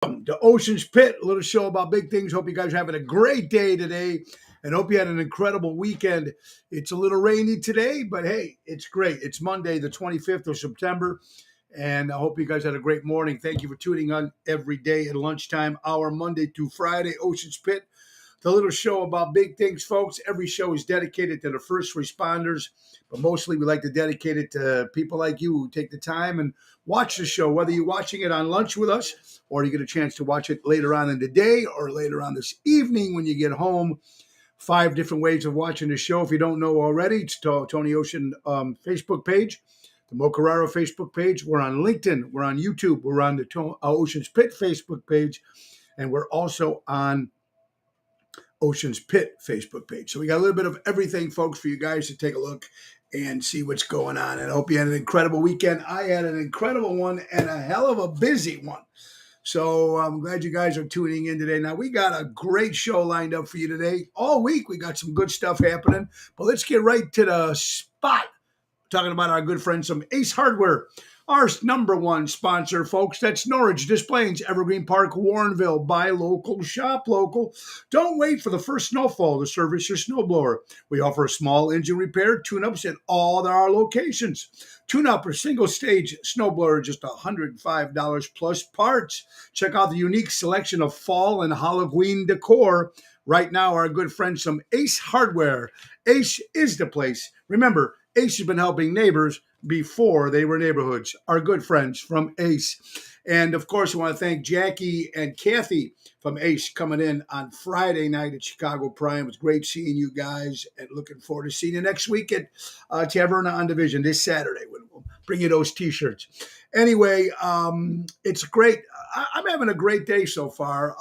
The Ocean's Pit, a little show about big things. Hope you guys are having a great day today and hope you had an incredible weekend. It's a little rainy today, but hey, it's great. It's Monday, the 25th of September, and I hope you guys had a great morning. Thank you for tuning on every day at lunchtime hour, Monday through Friday. Ocean's Pit, the little show about big things, folks. Every show is dedicated to the first responders, but mostly we like to dedicate it to people like you who take the time and watch the show, whether you're watching it on lunch with us or you get a chance to watch it later on in the day or later on this evening when you get home. 5 different ways of watching the show. If you don't know already, it's Tony Ocean Facebook page, the Mo Carraro Facebook page. We're on LinkedIn. We're on YouTube. We're on the Ocean's Pit Facebook page. And we're also on Ocean's Pit Facebook page. So we got a little bit of everything, folks, for you guys to take a look and see what's going on. And I hope you had an incredible weekend. I had an incredible one and a hell of a busy one. So I'm glad you guys are tuning in today. Now, we got a great show lined up for you today. All week, we got some good stuff happening. But let's get right to the spot. Talking about our good friends from Ace Hardware, our number one sponsor, folks. That's Norridge Displays, Evergreen Park, Warrenville. Buy local, shop local. Don't wait for the first snowfall to service your snowblower. We offer a small engine repair, tune-ups at all our locations. Tune-up or single-stage snowblower, just $105 plus parts. Check out the unique selection of fall and Halloween decor. Right now, our good friends from Ace Hardware. Ace is the place. Remember, Ace has been helping neighbors before they were neighborhoods. Our good friends from Ace. And of course, I want to thank Jackie and Kathy from Ace coming in on Friday night at Chicago Prime. It was great seeing you guys and looking forward to seeing you next week at Taverna on Division this Saturday. We'll bring you those T-shirts. Anyway, it's great. I'm having a great day so far.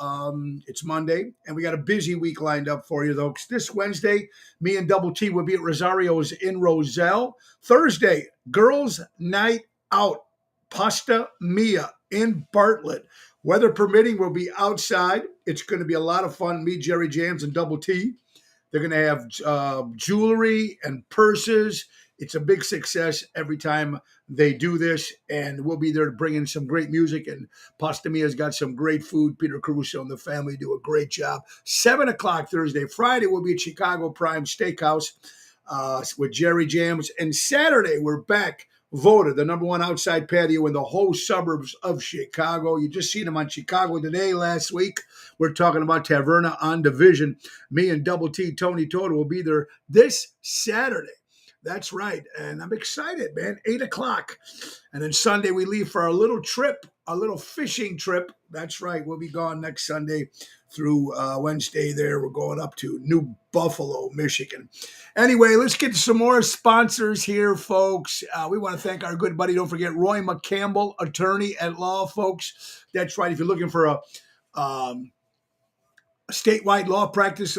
It's Monday, and we got a busy week lined up for you, though. This Wednesday, me and Double T will be at Rosario's in Roselle. Thursday, Girls Night Out, Pasta Mia in Bartlett. Weather permitting, we'll be outside. It's going to be a lot of fun. Me, Jerry Jams, and Double T. They're going to have jewelry and purses. It's a big success every time they do this, and we'll be there to bring in some great music. And Pasta Mia's got some great food. Peter Caruso and the family do a great job. 7 o'clock Thursday. Friday, we'll be at Chicago Prime Steakhouse with Jerry Jams. And Saturday, we're back. Voted the number one outside patio in the whole suburbs of Chicago. You just seen them on Chicago Today last week. We're talking about Taverna on Division. Me and Double T, Tony Toto, will be there this Saturday. That's right. And I'm excited, man. 8 o'clock. And then Sunday, we leave for our little trip, a little fishing trip. That's right. We'll be gone next Sunday through Wednesday there. We're going up to New Buffalo, Michigan. Anyway, let's get to some more sponsors here, folks. We want to thank our good buddy. Don't forget Roy McCampbell, attorney at law, folks. That's right. If you're looking for a statewide law practice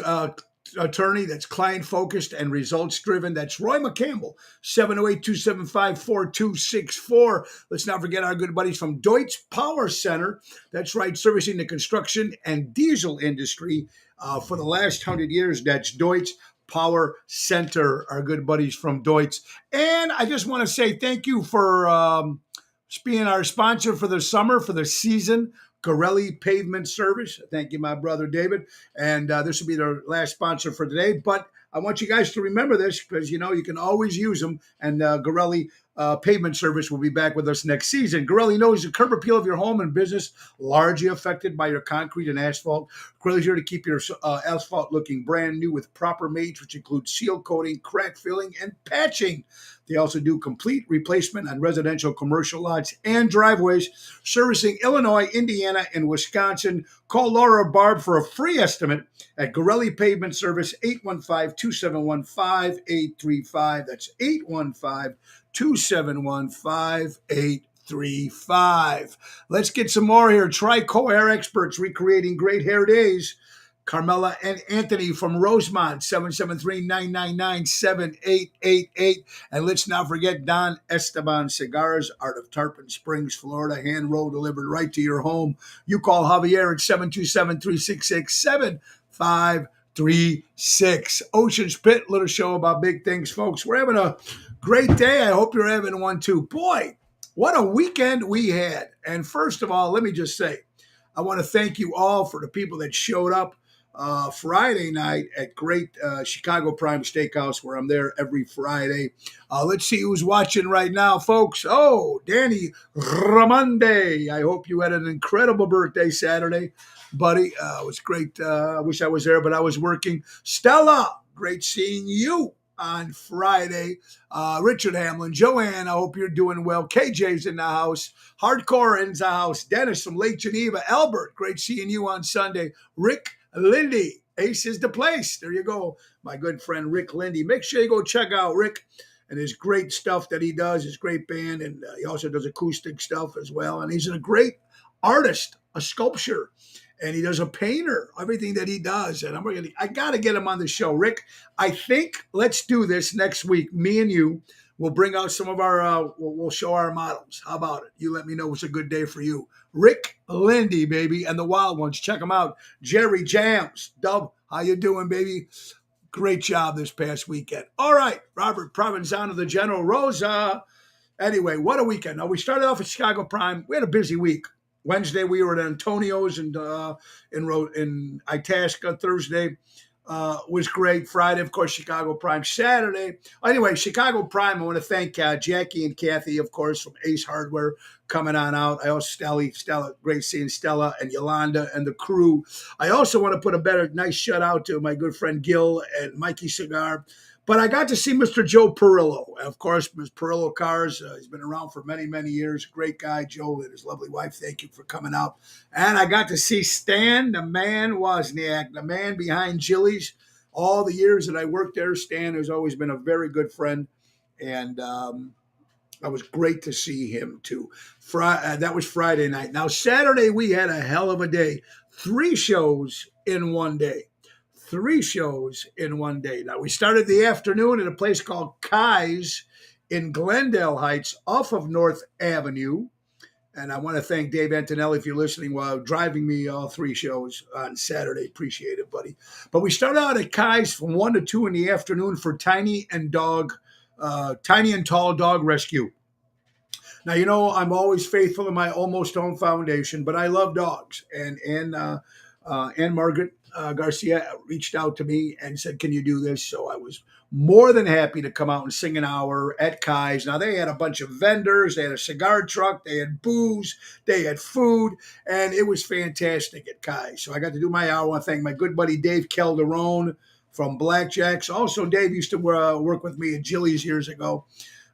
attorney that's client-focused and results-driven, that's Roy McCampbell, 708-275-4264. Let's not forget our good buddies from Deutz Power Center. That's right, servicing the construction and diesel industry for the last 100 years. That's Deutz Power Center, our good buddies from Deutz. And I just want to say thank you for being our sponsor for the summer, for the season, Gorelli Pavement Service. Thank you, my brother David. And this will be their last sponsor for today. But I want you guys to remember this because, you know, you can always use them. And Gorelli Pavement Service will be back with us next season. Gorelli knows the curb appeal of your home and business largely affected by your concrete and asphalt. Gorelli's here to keep your asphalt looking brand new with proper mates, which include seal coating, crack filling, and patching. They also do complete replacement on residential, commercial lots and driveways, servicing Illinois, Indiana, and Wisconsin. Call Laura Barb for a free estimate at Gorelli Pavement Service, 815-271-5835. That's 815-271-5835. Let's get some more here. Trico Hair Experts, recreating great hair days. Carmela and Anthony from Rosemont, 773-999-7888. And let's not forget Don Esteban Cigars, out of Tarpon Springs, Florida, hand roll delivered right to your home. You call Javier at 727-366-7536. Ocean's Pit, little show about big things, folks. We're having a great day. I hope you're having one too. Boy, what a weekend we had. And first of all, let me just say, I want to thank you all for the people that showed up Friday night at great Chicago Prime Steakhouse, where I'm there every Friday. Let's see who's watching right now, folks. Oh, Danny Ramonde. I hope you had an incredible birthday Saturday, buddy. It was great. I wish I was there, but I was working. Stella, great seeing you on Friday. Richard Hamlin, Joanne, I hope you're doing well. KJ's in the house. Hardcore in the house. Dennis from Lake Geneva. Albert, great seeing you on Sunday. Rick Lindy, Ace is the place. There you go. My good friend Rick Lindy. Make sure you go check out Rick and his great stuff that he does, his great band. And he also does acoustic stuff as well. And he's a great artist, a sculptor. And he does a painter, everything that he does. And I got to get him on the show. Rick, I think let's do this next week. Me and you will bring out some of our, we'll show our models. How about it? You let me know what's a good day for you. Rick Lindy, baby, and the Wild Ones. Check them out. Jerry Jams. Dub, how you doing, baby? Great job this past weekend. All right, Robert Provenzano, the General Rosa. Anyway, what a weekend. Now, we started off at Chicago Prime. We had a busy week. Wednesday, we were at Antonio's and in Itasca. Thursday was great. Friday, of course, Chicago Prime. Saturday, anyway, Chicago Prime. I want to thank Jackie and Kathy, of course, from Ace Hardware coming on out. I also Stella, great seeing Stella and Yolanda and the crew. I also want to put a nice shout out to my good friend Gil and Mikey Cigar. But I got to see Mr. Joe Perillo. Of course, Mr. Perillo Cars. He's been around for many, many years. Great guy, Joe, and his lovely wife. Thank you for coming out. And I got to see Stan, the man Wozniak, the man behind Jilly's. All the years that I worked there, Stan has always been a very good friend. And it was great to see him, too. That was Friday night. Now, Saturday, we had a hell of a day. 3 shows in one day. 3 shows in one day. Now, we started the afternoon at a place called Kai's in Glendale Heights off of North Avenue. And I want to thank Dave Antonelli if you're listening while driving me all 3 shows on Saturday. Appreciate it, buddy. But we started out at Kai's from 1 to 2 in the afternoon for Tiny and Tall Dog Rescue. Now, you know, I'm always faithful to my Almost Home Foundation, but I love dogs. And Margaret Garcia reached out to me and said, can you do this? So I was more than happy to come out and sing an hour at Kai's. Now, they had a bunch of vendors. They had a cigar truck. They had booze. They had food. And it was fantastic at Kai's. So I got to do my hour. I want to thank my good buddy Dave Calderon from Blackjacks. Also, Dave used to work with me at Jilly's years ago,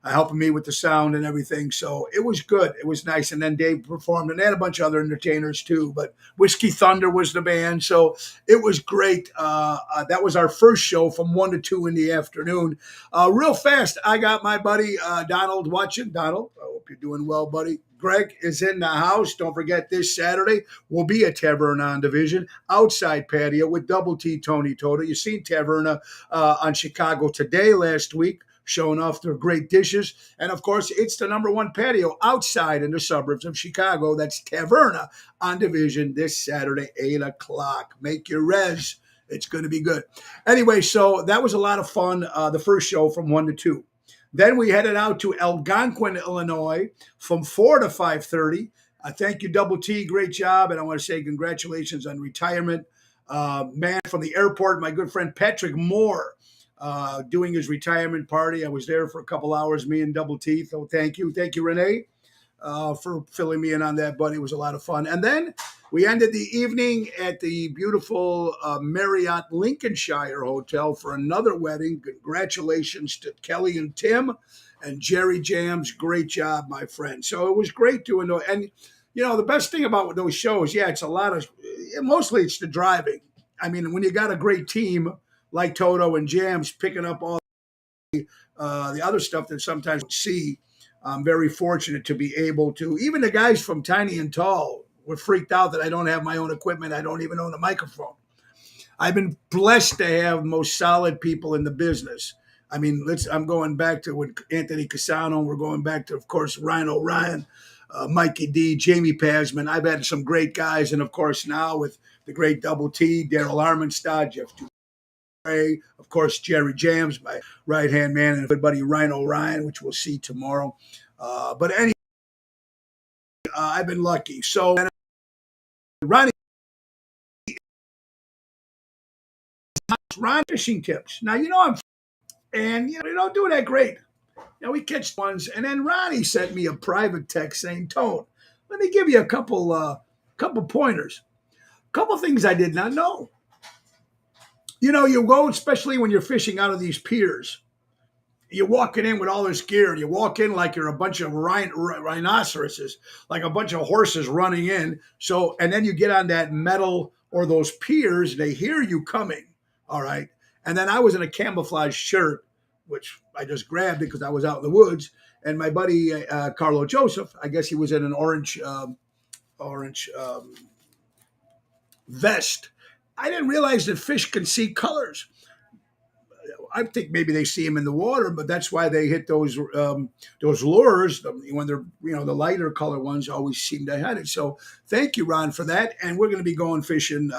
helping me with the sound and everything. So it was good. It was nice. And then Dave performed, and they had a bunch of other entertainers too. But Whiskey Thunder was the band. So it was great. That was our first show from 1 to 2 in the afternoon. Real fast, I got my buddy Donald watching. Donald, I hope you're doing well, buddy. Greg is in the house. Don't forget, this Saturday will be a Taverna on Division outside patio with Double T Tony Toto. You seen Taverna on Chicago Today last week, showing off their great dishes. And of course, it's the #1 patio outside in the suburbs of Chicago. That's Taverna on Division this Saturday, 8 o'clock. Make your res. It's going to be good. Anyway, so that was a lot of fun, the first show from 1 to 2. Then we headed out to Algonquin, Illinois from 4 to 5:30. Thank you, Double T. Great job. And I want to say congratulations on retirement. Man from the airport, my good friend Patrick Moore, doing his retirement party. I was there for a couple hours, me and Double T. So thank you. Thank you, Renee, for filling me in on that, buddy. It was a lot of fun. And then we ended the evening at the beautiful Marriott Lincolnshire Hotel for another wedding. Congratulations to Kelly and Tim and Jerry Jams. Great job, my friend. So it was great doing those. And, you know, the best thing about those shows, it's a lot of, mostly it's the driving. I mean, when you got a great team like Toto and Jams picking up all the other stuff that sometimes you see, I'm very fortunate to be able to. Even the guys from Tiny and Tall were freaked out that I don't have my own equipment. I don't even own a microphone. I've been blessed to have the most solid people in the business. I mean, I'm going back to with Anthony Casano. We're going back to, of course, Ryan O'Ryan, Mikey D, Jamie Pasman. I've had some great guys. And, of course, now with the great Double T, Daryl Armenstad, Jeff Dupre, of course, Jerry Jams, my right-hand man, and good buddy Ryan O'Ryan, which we'll see tomorrow. But anyway, I've been lucky. So Ronnie, Ron fishing tips. Now, and they don't do that great. We catch ones, and then Ronnie sent me a private text saying, "Tone, let me give you a couple pointers, couple things I did not know. You go, especially when you're fishing out of these piers. You're walking in with all this gear, and you walk in like you're a bunch of rhinoceroses, like a bunch of horses running in. So, and then you get on that metal or those piers, they hear you coming. All right. And then I was in a camouflage shirt, which I just grabbed because I was out in the woods. And my buddy Carlo Joseph, I guess he was in an orange vest. I didn't realize that fish can see colors. I think maybe they see them in the water, but that's why they hit those lures when they're the lighter color ones always seem to hit it. So thank you, Ron, for that. And we're going to be going fishing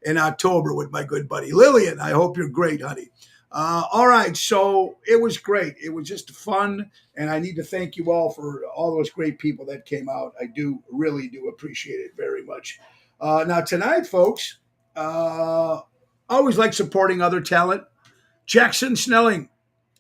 in October with my good buddy Lillian. I hope you're great, honey. All right, so it was great. It was just fun, and I need to thank you all for all those great people that came out. I really do appreciate it very much. Now tonight, folks, I always like supporting other talent. Jackson Snelling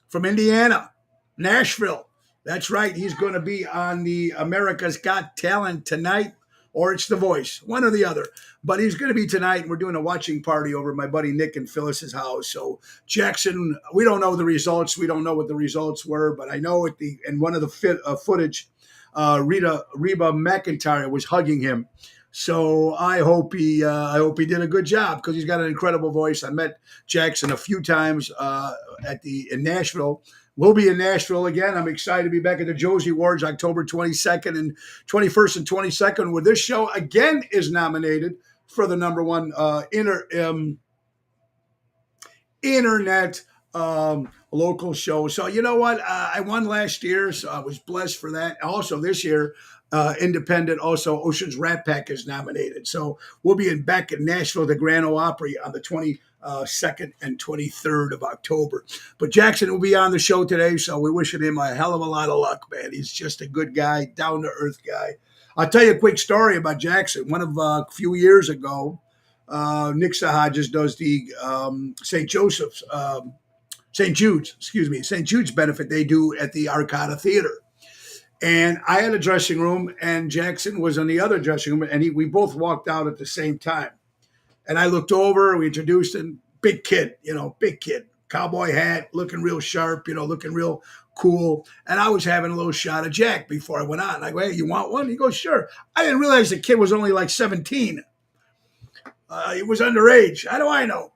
from Indiana, Nashville. That's right. He's going to be on the America's Got Talent tonight, or it's The Voice, one or the other. But he's going to be tonight, and we're doing a watching party over at my buddy Nick and Phyllis's house. So Jackson, we don't know the results. We don't know what the results were, but I know in one of the footage, Reba McEntire was hugging him. So I hope he did a good job because he's got an incredible voice. I met Jackson a few times in Nashville. We'll be in Nashville again. I'm excited to be back at the Josie Awards October 22nd and 21st and 22nd, where this show again is nominated for the number one internet local show. So you know what? I won last year, so I was blessed for that. Also this year, independent, also Ocean's Rat Pack is nominated. So we'll be back in Nashville, the Grand Ole Opry on the 22nd and 23rd of October. But Jackson will be on the show today, so we're wishing him a hell of a lot of luck, man. He's just a good guy, down-to-earth guy. I'll tell you a quick story about Jackson. One of a few years ago, Nick Sahajas does the St. Jude's benefit they do at the Arcada Theater. And I had a dressing room, and Jackson was in the other dressing room, and we both walked out at the same time. And I looked over, we introduced him, big kid, cowboy hat, looking real sharp, looking real cool. And I was having a little shot of Jack before I went on. I go, "Hey, you want one?" He goes, "Sure." I didn't realize the kid was only like 17. He was underage. How do I know?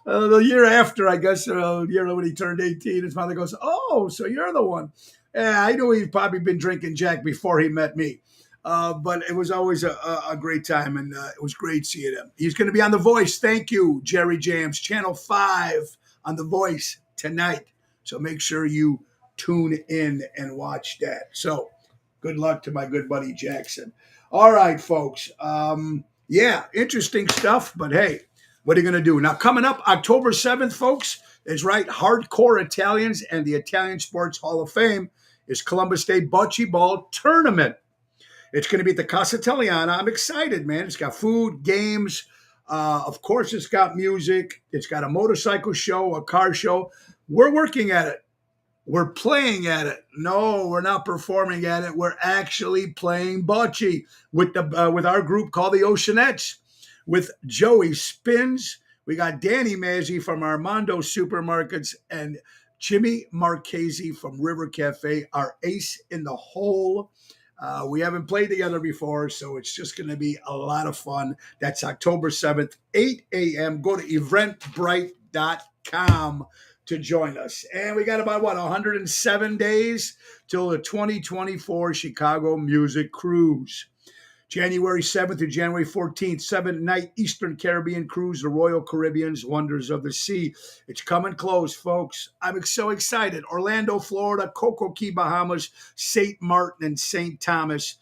The year after, I guess, the year when he turned 18, his mother goes, "Oh, so you're the one." Yeah, I knew he'd probably been drinking Jack before he met me. But it was always a great time, and it was great seeing him. He's going to be on The Voice. Thank you, Jerry Jams, Channel 5 on The Voice tonight. So make sure you tune in and watch that. So good luck to my good buddy Jackson. All right, folks. Interesting stuff, but hey, what are you going to do? Now, coming up October 7th, folks, is right, Hardcore Italians and the Italian Sports Hall of Fame is Columbus Day Bocce Ball Tournament. It's going to be at the Casa Italiana. I'm excited, man. It's got food, games. Of course, it's got music. It's got a motorcycle show, a car show. We're working at it. We're playing at it. No, we're not performing at it. We're actually playing bocce with our group called the Oceanettes, with Joey Spins. We got Danny Mazzi from Armando Supermarkets and Jimmy Marchese from River Cafe, our ace in the hole. We haven't played together before, so it's just going to be a lot of fun. That's October 7th, 8 a.m. Go to eventbrite.com to join us. And we got about, 107 days till the 2024 Chicago Music Cruise. January 7th to January 14th, 7-night Eastern Caribbean cruise, the Royal Caribbean's Wonders of the Sea. It's coming close, folks. I'm so excited. Orlando, Florida, Coco Key, Bahamas, St. Martin, and St. Thomas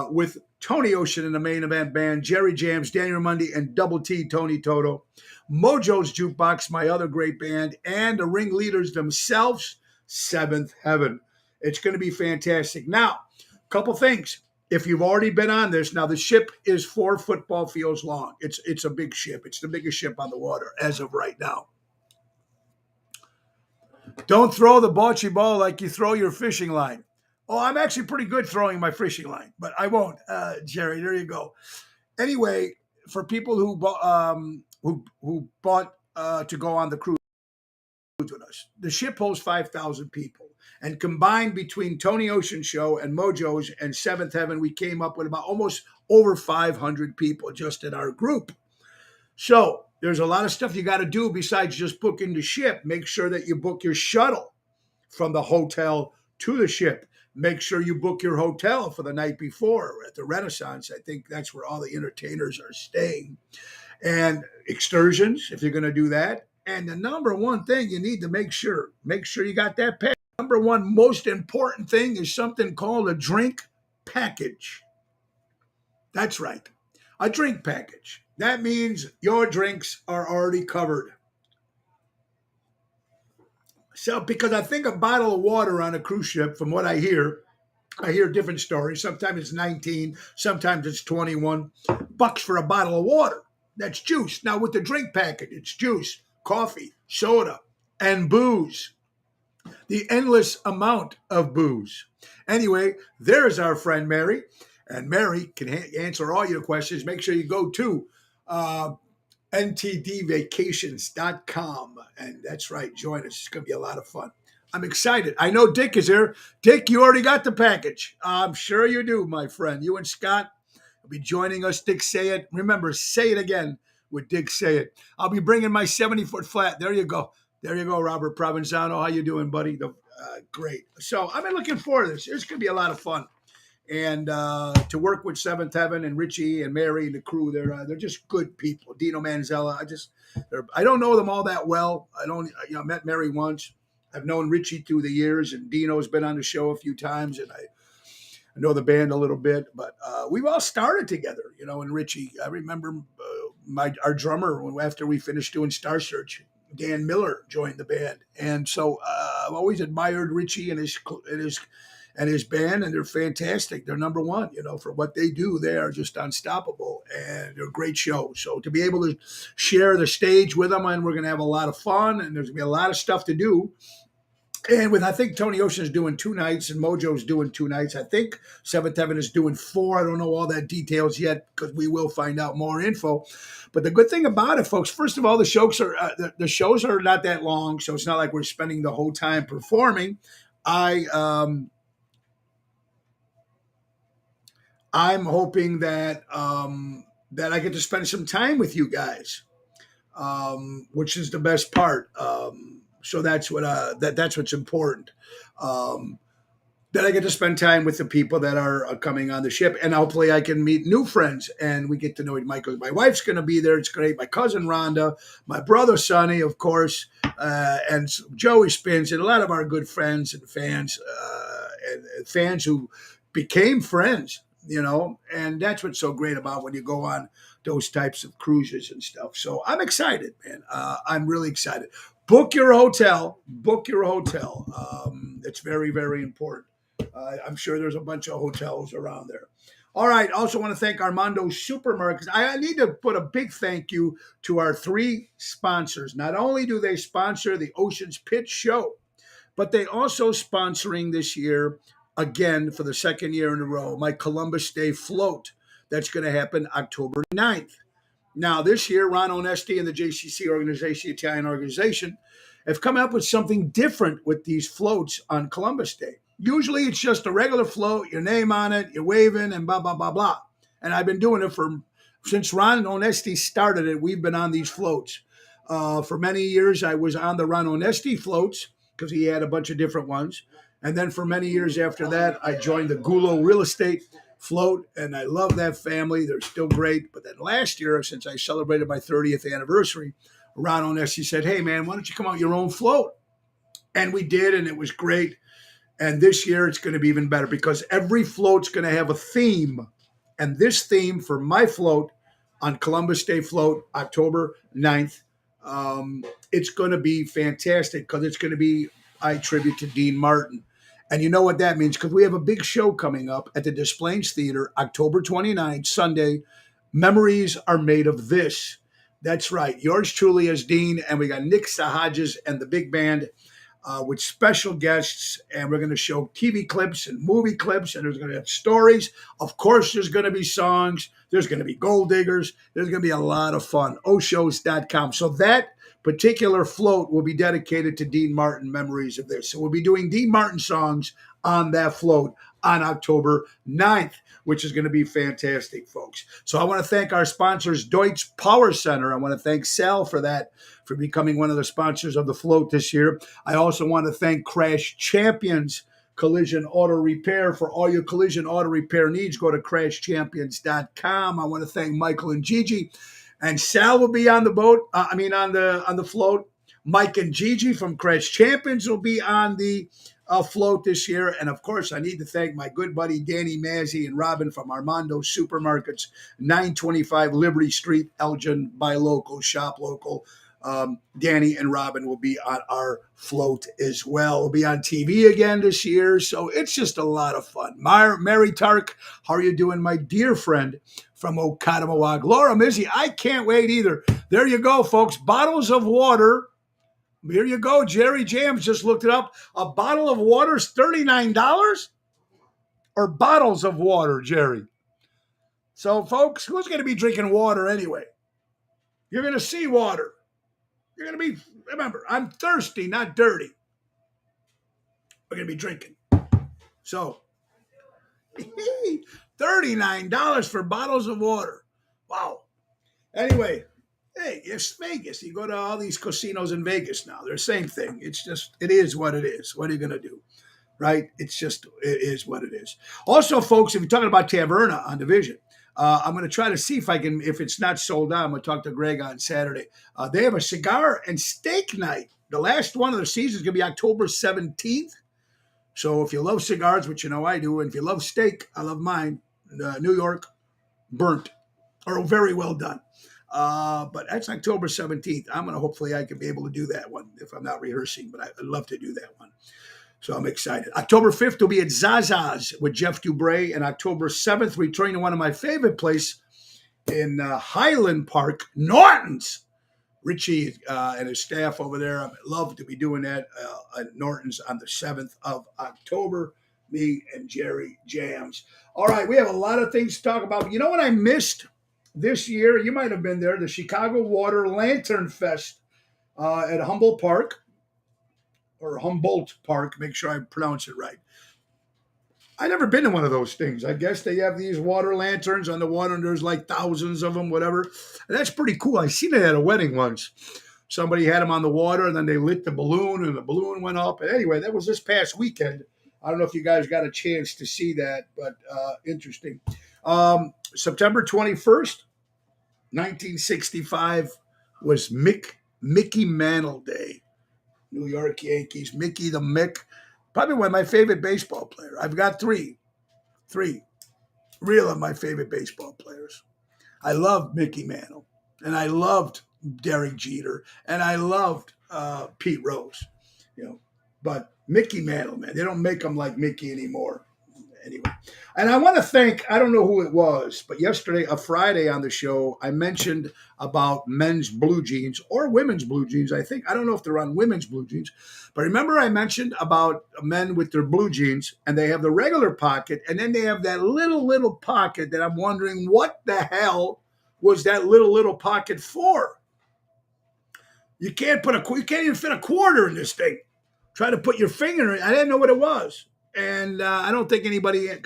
with Tony Ocean in the main event band, Jerry Jams, Daniel Ramundi, and Double T, Tony Toto. Mojo's Jukebox, my other great band, and the ringleaders themselves, Seventh Heaven. It's going to be fantastic. Now, a couple things. if you've already been on this, now the ship is 4 football fields long. It's a big ship. It's the biggest ship on the water as of right now. Don't throw the bocce ball like you throw your fishing line. Oh, I'm actually pretty good throwing my fishing line, but I won't, Jerry. There you go. Anyway, for people who bought to go on the cruise with us, the ship holds 5,000 people, and combined between Tony Ocean Show and Mojo's and Seventh Heaven, we came up with about almost over 500 people just in our group. So there's a lot of stuff you got to do besides just booking the ship. Make sure that you book your shuttle from the hotel to the ship. Make sure you book your hotel for the night before at the Renaissance. I think that's where all the entertainers are staying. And excursions, if you're going to do that. And the number one thing you need to make sure you got that package. Number one most important thing is something called a drink package. That's right, a drink package. That means your drinks are already covered. So, because I think a bottle of water on a cruise ship, from what I hear different stories. Sometimes it's 19, sometimes it's 21 bucks for a bottle of water. That's juice. Now with the drink package, it's juice, coffee, soda, and booze. The endless amount of booze. Anyway, there's our friend Mary. And Mary can answer all your questions. Make sure you go to ntdvacations.com. And that's right, join us. It's going to be a lot of fun. I'm excited. I know Dick is here. Dick, you already got the package. I'm sure you do, my friend. You and Scott will be joining us. Dick Say It. Remember, say it again with Dick Say It. I'll be bringing my 70-foot flat. There you go. There you go, Robert Provenzano. How you doing, buddy? Great. So I've been looking forward to this. It's going to be a lot of fun. And to work with Seventh Heaven and Richie and Mary and the crew, they're just good people. Dino Manzella, I don't know them all that well. I met Mary once. I've known Richie through the years, and Dino's been on the show a few times, and I know the band a little bit. But we've all started together, And Richie, I remember our drummer after we finished doing Star Search, Dan Miller joined the band, and so I've always admired Richie and his band, and they're fantastic. They're number one, for what they do. They are just unstoppable, and they're a great show. So to be able to share the stage with them, and we're going to have a lot of fun, and there's going to be a lot of stuff to do. And I think Tony Ocean's doing 2 nights, and Mojo's doing 2 nights. I think Seventh Heaven is doing 4. I don't know all that details yet, because we will find out more info. But the good thing about it, folks, first of all, the shows are not that long, so it's not like we're spending the whole time performing. I'm hoping that that I get to spend some time with you guys, which is the best part. So that's that's what's important. That I get to spend time with the people that are coming on the ship, and hopefully I can meet new friends, and we get to know Michael. My wife's going to be there. It's great. My cousin Rhonda, my brother Sonny, of course, and Joey Spins, and a lot of our good friends and fans, and fans who became friends. And that's what's so great about when you go on those types of cruises and stuff. So I'm excited, man. I'm really excited. Book your hotel. It's very, very important. I'm sure there's a bunch of hotels around there. All right. Also want to thank Armando Supermarkets. I need to put a big thank you to our 3 sponsors. Not only do they sponsor the Ocean's Pitch show, but they also sponsoring this year, again, for the second year in a row, my Columbus Day float. That's going to happen October 9th. Now, this year, Ron Onesti and the JCC organization, the Italian organization, have come up with something different with these floats on Columbus Day. Usually, it's just a regular float, your name on it, you're waving, and blah, blah, blah, blah. And I've been doing it since Ron Onesti started it. We've been on these floats. For many years, I was on the Ron Onesti floats because he had a bunch of different ones. And then for many years after that, I joined the Gulo Real Estate float, and I love that family. They're still great. But then last year, since I celebrated my 30th anniversary, Ron Onesti said, hey, man, why don't you come out your own float? And we did, and it was great. And this year, it's going to be even better because every float's going to have a theme. And this theme for my float on Columbus Day float, October 9th, it's going to be fantastic because it's going to be, I tribute to Dean Martin. And you know what that means because we have a big show coming up at the Des Plaines Theater, October 29th, Sunday. Memories are made of this. That's right. Yours truly as Dean, and we got Nick Sahajas and the big band with special guests, and we're going to show TV clips and movie clips, and there's going to have stories. Of course, there's going to be songs. There's going to be gold diggers. There's going to be a lot of fun. Oshows.com. So that particular float will be dedicated to Dean Martin Memories of This. So we'll be doing Dean Martin songs on that float on October 9th, which is going to be fantastic, folks. So I want to thank our sponsors, Deutsch Power Center. I want to thank Sal for that, for becoming one of the sponsors of the float this year. I also want to thank Crash Champions Collision Auto Repair. For all your collision auto repair needs, go to crashchampions.com. I want to thank Michael and Gigi. And Sal will be on the boat. On the float. Mike and Gigi from Crash Champions will be on the float this year. And of course, I need to thank my good buddy Danny Mazzi and Robin from Armando Supermarkets, 925 Liberty Street, Elgin. Buy local, shop local. Danny and Robin will be on our float as well. We'll be on TV again this year. So it's just a lot of fun. Mary Tark, how are you doing, my dear friend from Oconomowoc? Laura Mizzi, I can't wait either. There you go, folks. Bottles of water. Here you go. Jerry Jams just looked it up. A bottle of water is $39? Or bottles of water, Jerry? So, folks, who's going to be drinking water anyway? You're going to see water. You're going to be, remember, I'm thirsty, not dirty. We're going to be drinking. So, $39 for bottles of water. Wow. Anyway, hey, it's Vegas. You go to all these casinos in Vegas now. They're the same thing. It's just, it is what it is. What are you going to do? Right? It's just, it is what it is. Also, folks, if you're talking about Taverna on Division, I'm going to try to see if I can, if it's not sold out, I'm going to talk to Greg on Saturday. They have a cigar and steak night. The last one of the season is going to be October 17th. So if you love cigars, which you know I do, and if you love steak, I love mine, New York, burnt, or very well done. But that's October 17th. I'm going to, hopefully I can be able to do that one if I'm not rehearsing, but I'd love to do that one. So I'm excited. October 5th will be at Zaza's with Jeff Dubray. And October 7th, returning to one of my favorite places in Highland Park, Norton's. Richie and his staff over there, I'd love to be doing that at Norton's on the 7th of October. Me and Jerry Jams. All right, we have a lot of things to talk about. You know what I missed this year? You might have been there. The Chicago Water Lantern Fest at Humboldt Park. Or Humboldt Park, make sure I pronounce it right. I've never been to one of those things. I guess they have these water lanterns on the water, and there's like thousands of them, whatever. And that's pretty cool. I seen it at a wedding once. Somebody had them on the water, and then they lit the balloon, and the balloon went up. And anyway, that was this past weekend. I don't know if you guys got a chance to see that, but interesting. September 21st, 1965 was Mickey Mantle Day. New York Yankees, Mickey the Mick, probably one of my favorite baseball players. I've got three real of my favorite baseball players. I loved Mickey Mantle, and I loved Derek Jeter, and I loved Pete Rose, But Mickey Mantle, man, they don't make them like Mickey anymore. Anyway, and I want to thank, I don't know who it was, but yesterday, a Friday on the show, I mentioned about men's blue jeans or women's blue jeans. I don't know if they're on women's blue jeans, but remember I mentioned about men with their blue jeans, and they have the regular pocket, and then they have that little pocket that I'm wondering what the hell was that little pocket for? You can't even fit a quarter in this thing. Try to put your finger in it. I didn't know what it was. And I don't think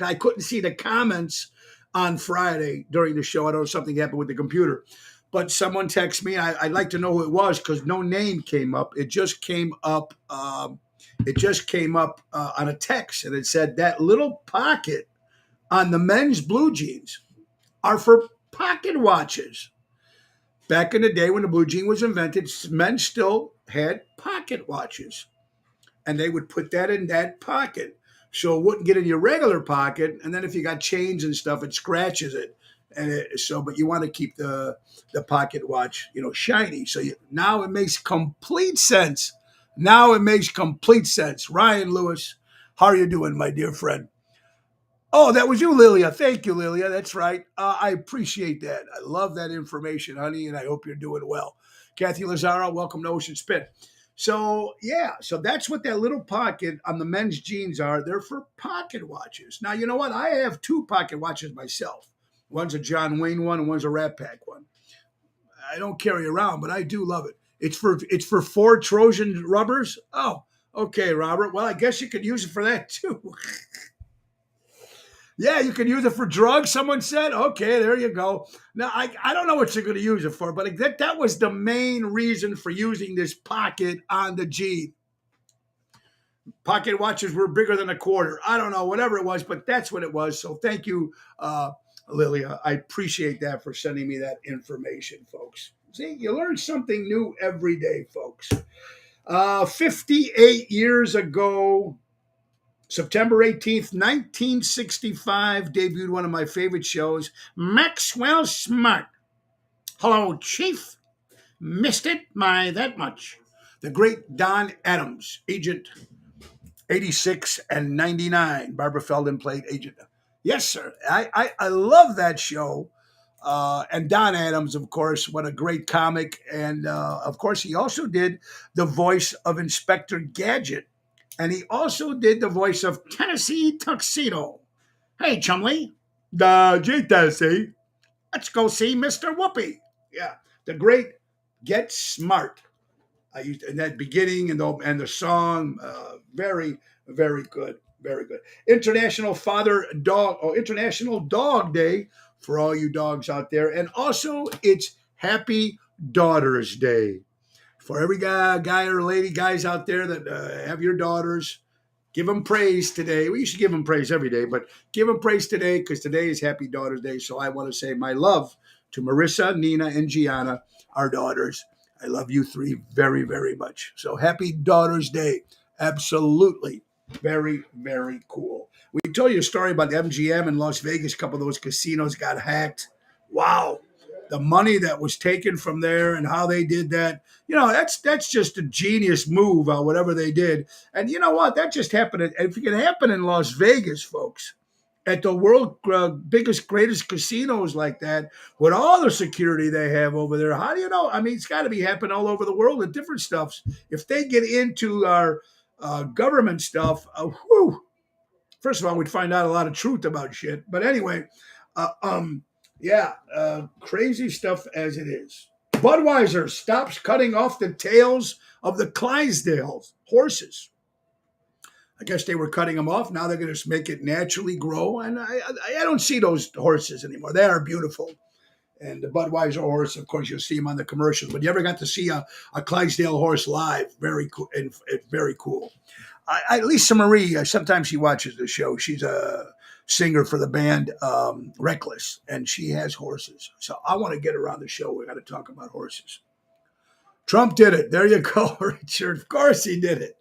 I couldn't see the comments on Friday during the show. I don't know if something happened with the computer. But someone texted me. I'd like to know who it was because no name came up. It just came up. On a text, and it said that little pocket on the men's blue jeans are for pocket watches. Back in the day when the blue jean was invented, men still had pocket watches. And they would put that in that pocket. So it wouldn't get in your regular pocket, and then if you got change and stuff, it scratches it. But you want to keep the pocket watch, shiny. So now it makes complete sense. Ryan Lewis, How are you doing, my dear friend? Oh, that was you, Lilia. Thank you, Lilia. That's right. I appreciate that. I love that information, honey, and I hope you're doing well. Kathy Lazaro, welcome to Ocean Spit. So, yeah, so that's what that little pocket on the men's jeans are. They're for pocket watches. Now, you know what? I have two pocket watches myself. One's a John Wayne one, and one's a Rat Pack one. I don't carry around, but I do love it. It's for four Trojan rubbers. Oh, okay, Robert. Well, I guess you could use it for that too. Yeah, you can use it for drugs, someone said. Okay, there you go. Now, I don't know what you're going to use it for, but that was the main reason for using this pocket on the G. Pocket watches were bigger than a quarter. I don't know, whatever it was, but that's what it was. So thank you, Lilia. I appreciate that for sending me that information, folks. See, you learn something new every day, folks. 58 years ago, September 18th, 1965, debuted one of my favorite shows, Maxwell Smart. Hello, Chief. Missed it by that much. The great Don Adams, Agent 86 and 99. Barbara Feldon played Agent. Yes, sir. I love that show. And Don Adams, of course, what a great comic. And of course, he also did the voice of Inspector Gadget. And he also did the voice of Tennessee Tuxedo. Hey, Chumley. Gee, Tennessee. Let's go see Mr. Whoopi. Yeah, the great Get Smart. I used in that beginning and the song, very very good, very good. International Dog Day for all you dogs out there, and also it's Happy Daughters Day for every guy or lady, guys out there that have your daughters. Give them praise today. We should give them praise every day, but give them praise today because today is Happy Daughters Day. So I want to say my love to Marissa, Nina, and Gianna, our daughters. I love you three very, very much. So happy Daughters Day. Absolutely. Very, very cool. We told you a story about MGM in Las Vegas. A couple of those casinos got hacked. Wow. The money that was taken from there and how they did that. That's just a genius move on whatever they did. And you know what? That just happened. If it can happen in Las Vegas, folks, at the world biggest, greatest casinos like that, with all the security they have over there, how do you know? I mean, it's got to be happening all over the world at different stuffs. If they get into our government stuff, whew, first of all, we'd find out a lot of truth about shit. But anyway, uh, um, yeah, crazy stuff as it is. Budweiser stops cutting off the tails of the Clydesdale horses. I guess they were cutting them off. Now they're going to make it naturally grow. And I don't see those horses anymore. They are beautiful. And the Budweiser horse, of course, you'll see them on the commercials. But you ever got to see a Clydesdale horse live? Very cool. And very cool. Lisa Marie, sometimes she watches the show. She's a singer for the band Reckless, and she has horses. So I want to get her on the show. We got to talk about horses. Trump did it. There you go, Richard. Of course he did it.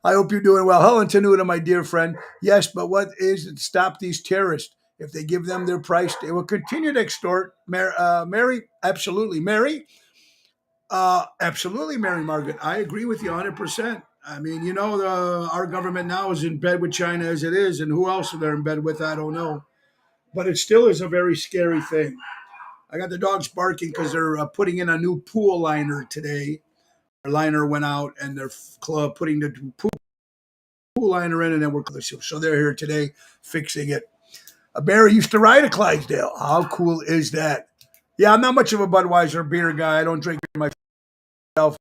I hope you're doing well. Helen Tenuta, my dear friend. Yes, but what is it to stop these terrorists? If they give them their price, they will continue to extort. Mary, absolutely. Mary, absolutely, Mary Margaret. I agree with you 100%. I mean, our government now is in bed with China as it is, and who else are they in bed with? I don't know. But it still is a very scary thing. I got the dogs barking because they're putting in a new pool liner today. Our liner went out, and they're putting the pool liner in, and then so they're here today fixing it. Barry used to ride a Clydesdale. How cool is that? Yeah, I'm not much of a Budweiser beer guy. I don't drink it myself.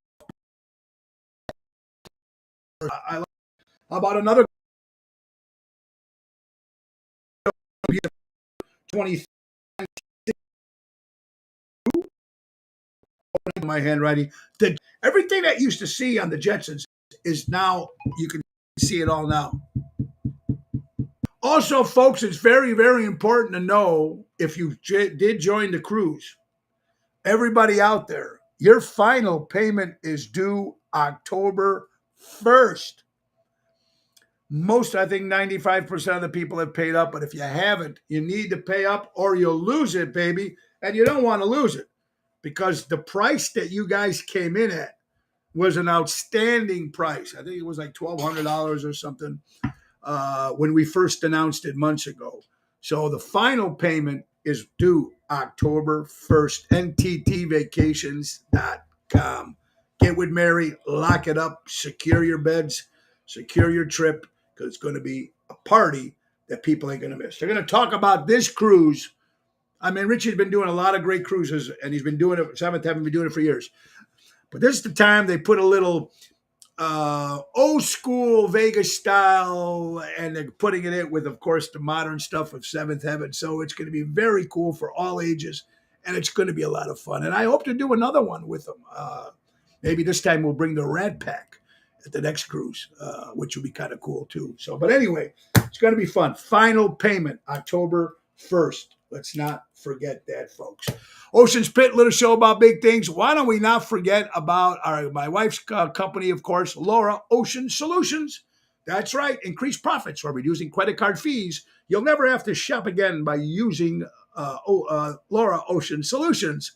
How about another 20? My handwriting. Everything that used to see on the Jetsons is now, you can see it all now. Also, folks, it's very, very important to know if you did join the cruise, everybody out there, your final payment is due October 1st. I think 95% of the people have paid up, but if you haven't, you need to pay up or you'll lose it, baby. And you don't want to lose it because the price that you guys came in at was an outstanding price. I think it was like $1,200 or something. when we first announced it months ago. So the final payment is due October 1st. NTTvacations.com. Get with Mary, lock it up, secure your beds, secure your trip, because it's going to be a party that people ain't going to miss. They're going to talk about this cruise. I mean, Richie's been doing a lot of great cruises, and he's been doing it. Seventh Heaven been doing it for years. But this is the time they put a little old school Vegas style, and they're putting it in with, of course, the modern stuff of Seventh Heaven. So it's going to be very cool for all ages, and it's going to be a lot of fun. And I hope to do another one with them. Maybe this time we'll bring the Rat Pack at the next cruise, which will be kind of cool too. So, but anyway, it's going to be fun. Final payment October 1st. Let's not forget that, folks. Ocean's Pit, little show about big things. Why don't we not forget about my wife's company, of course, Laura Ocean Solutions. That's right. Increased profits or reducing credit card fees. You'll never have to shop again by using Laura Ocean Solutions.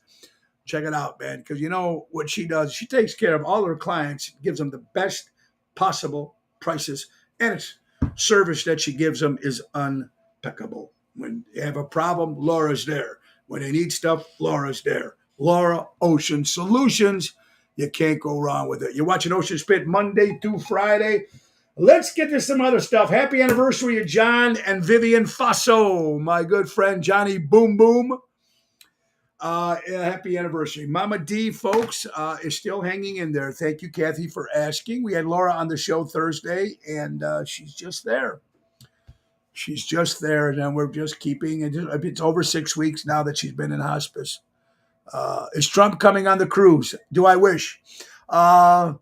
Check it out, man, because you know what she does. She takes care of all her clients, gives them the best possible prices, and it's service that she gives them is impeccable. When you have a problem, Laura's there. When they need stuff, Laura's there. Laura Ocean Solutions. You can't go wrong with it. You're watching Ocean Spit Monday through Friday. Let's get to some other stuff. Happy anniversary to John and Vivian Faso, my good friend Johnny Boom Boom. Happy anniversary. Mama D, folks, is still hanging in there. Thank you, Kathy, for asking. We had Laura on the show Thursday, and she's just there. She's just there, and then we're just keeping it. It's over 6 weeks now that she's been in hospice. Is Trump coming on the cruise? Do I wish? But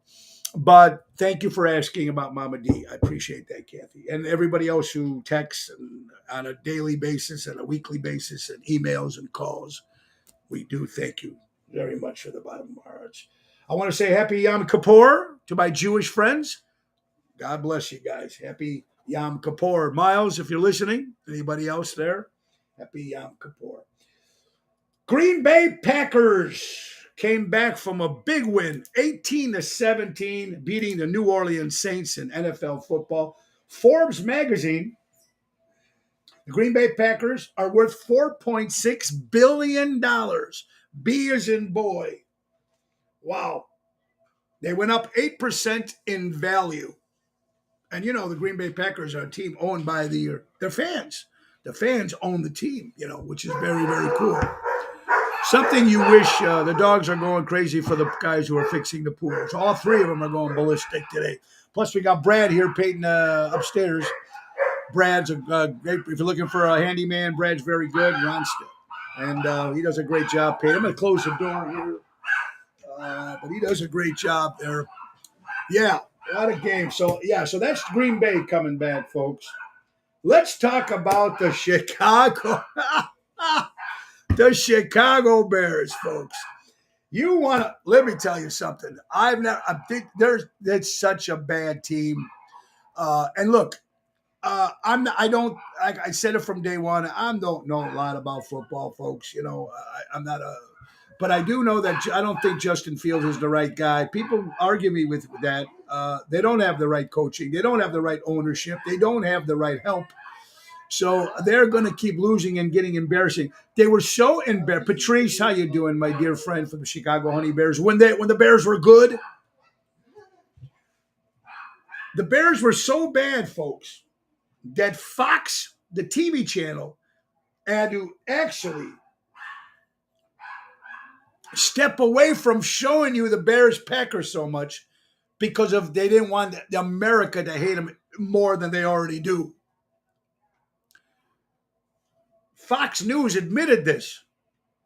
thank you for asking about Mama D. I appreciate that, Kathy. And everybody else who texts on a daily basis and a weekly basis and emails and calls. We do thank you very much for the bottom of our hearts. I want to say happy Yom Kippur to my Jewish friends. God bless you guys. Happy Yom Kippur. Miles, if you're listening, anybody else there? Happy Yom Kippur. Green Bay Packers came back from a big win, 18-17, beating the New Orleans Saints in NFL football. Forbes magazine, the Green Bay Packers are worth $4.6 billion. B as in boy. Wow. They went up 8% in value. And, you know, the Green Bay Packers are a team owned by their fans. The fans own the team, you know, which is very, very cool. Something you wish the dogs are going crazy for the guys who are fixing the pools. All three of them are going ballistic today. Plus, we got Brad here painting upstairs. Brad's a great, if you're looking for a handyman, Brad's very good. And he does a great job painting. I'm going to close the door here. But he does a great job there. Yeah, a lot of games. So that's Green Bay coming back, folks. Let's talk about the Chicago Bears, folks. You want to, let me tell you something. I think it's such a bad team. And look, I said it from day one. I don't know a lot about football, folks. You know, I'm not but I do know that I don't think Justin Fields is the right guy. People argue me with that. They don't have the right coaching. They don't have the right ownership. They don't have the right help. So they're going to keep losing and getting embarrassing. They were so embarrassed. Patrice, how you doing, my dear friend from the Chicago Honey Bears? When the Bears were good, the Bears were so bad, folks, that Fox, the TV channel, had to actually step away from showing you the Bears-Packers so much because they didn't want America to hate them more than they already do. Fox News admitted this,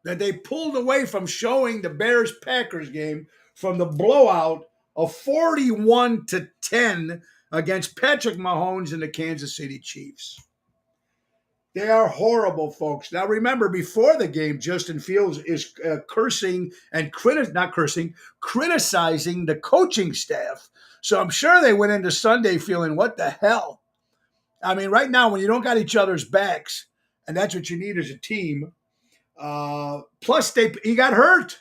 that they pulled away from showing the Bears-Packers game from the blowout of 41-10 against Patrick Mahomes and the Kansas City Chiefs. They are horrible, folks. Now, remember, before the game, Justin Fields is criticizing the coaching staff. So I'm sure they went into Sunday feeling, what the hell? I mean, right now, when you don't got each other's backs, and that's what you need as a team. Plus, he got hurt.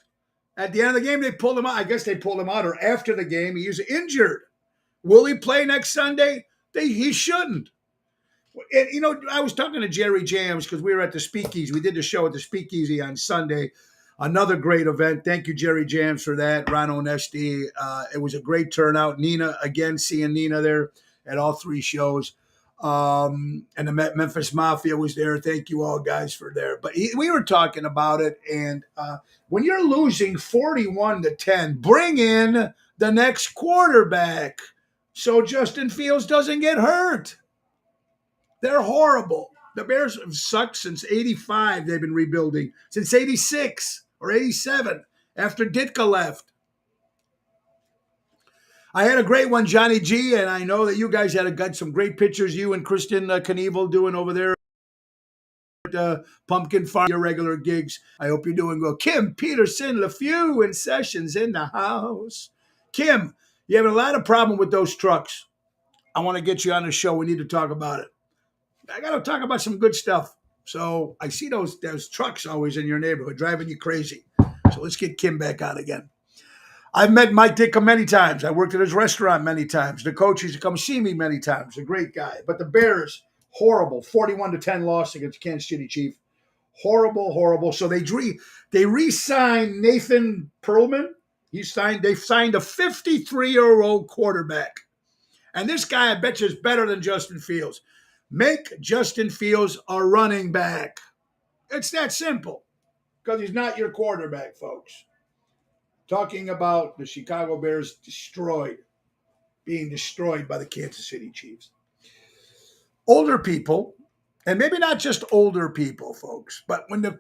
At the end of the game, they pulled him out. I guess they pulled him out, or after the game, he was injured. Will he play next Sunday? He shouldn't. And, I was talking to Jerry Jams because we were at the Speakeasy. We did the show at the Speakeasy on Sunday. Another great event. Thank you, Jerry Jams, for that. Ron Onesti. It was a great turnout. Nina, again, seeing Nina there at all three shows. And the Memphis Mafia was there. Thank you all guys for there. But we were talking about it. And when you're losing 41-10, bring in the next quarterback so Justin Fields doesn't get hurt. They're horrible. The Bears have sucked since 85. They've been rebuilding. Since 86 or 87 after Ditka left. I had a great one, Johnny G, and I know that you guys got some great pictures, you and Kristen Knievel doing over there at Pumpkin Farm, your regular gigs. I hope you're doing well. Kim Peterson, LeFew, and Sessions in the house. Kim, you have a lot of problem with those trucks. I want to get you on the show. We need to talk about it. I got to talk about some good stuff. So I see those trucks always in your neighborhood driving you crazy. So let's get Kim back on again. I've met Mike Ditka many times. I worked at his restaurant many times. The coach used to come see me many times. A great guy. But the Bears, horrible. 41-10 loss against Kansas City Chiefs. Horrible, horrible. So they re-signed Nathan Perlman. They signed a 53-year-old quarterback. And this guy, I bet you, is better than Justin Fields. Make Justin Fields a running back. It's that simple. Because he's not your quarterback, folks. Talking about the Chicago Bears being destroyed by the Kansas City Chiefs. Older people, and maybe not just older people, folks, but when the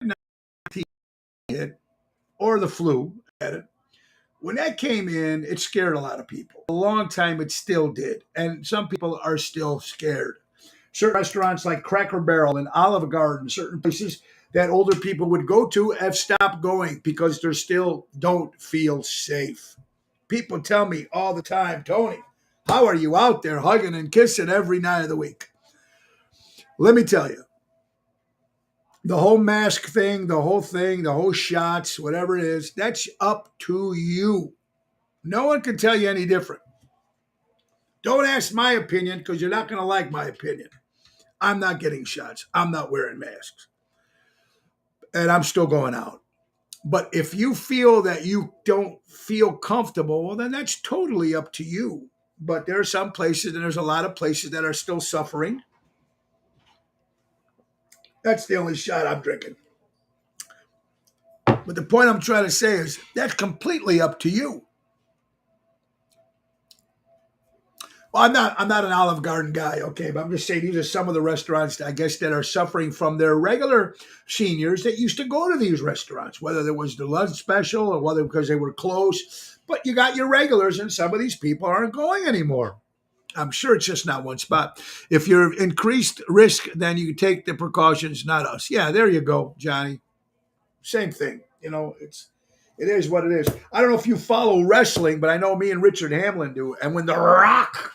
COVID-19 hit, or the flu had it, when that came in, it scared a lot of people. A long time, it still did. And some people are still scared. Certain restaurants like Cracker Barrel and Olive Garden, certain places that older people would go to have stopped going because they still don't feel safe. People tell me all the time, Tony, how are you out there hugging and kissing every night of the week? Let me tell you, the whole mask thing, the whole shots, whatever it is, that's up to you. No one can tell you any different. Don't ask my opinion because you're not going to like my opinion. I'm not getting shots. I'm not wearing masks. And I'm still going out. But if you feel that you don't feel comfortable, well, then that's totally up to you. But there are some places, and there's a lot of places that are still suffering. That's the only shot I'm drinking. But the point I'm trying to say is that's completely up to you. Well, I'm not an Olive Garden guy, okay, but I'm just saying these are some of the restaurants, I guess, that are suffering from their regular seniors that used to go to these restaurants, whether there was the lunch special or whether because they were close. But you got your regulars, and some of these people aren't going anymore. I'm sure it's just not one spot. If you're increased risk, then you take the precautions, not us. Yeah, there you go, Johnny. Same thing. It is what it is. I don't know if you follow wrestling, but I know me and Richard Hamlin do. And when The Rock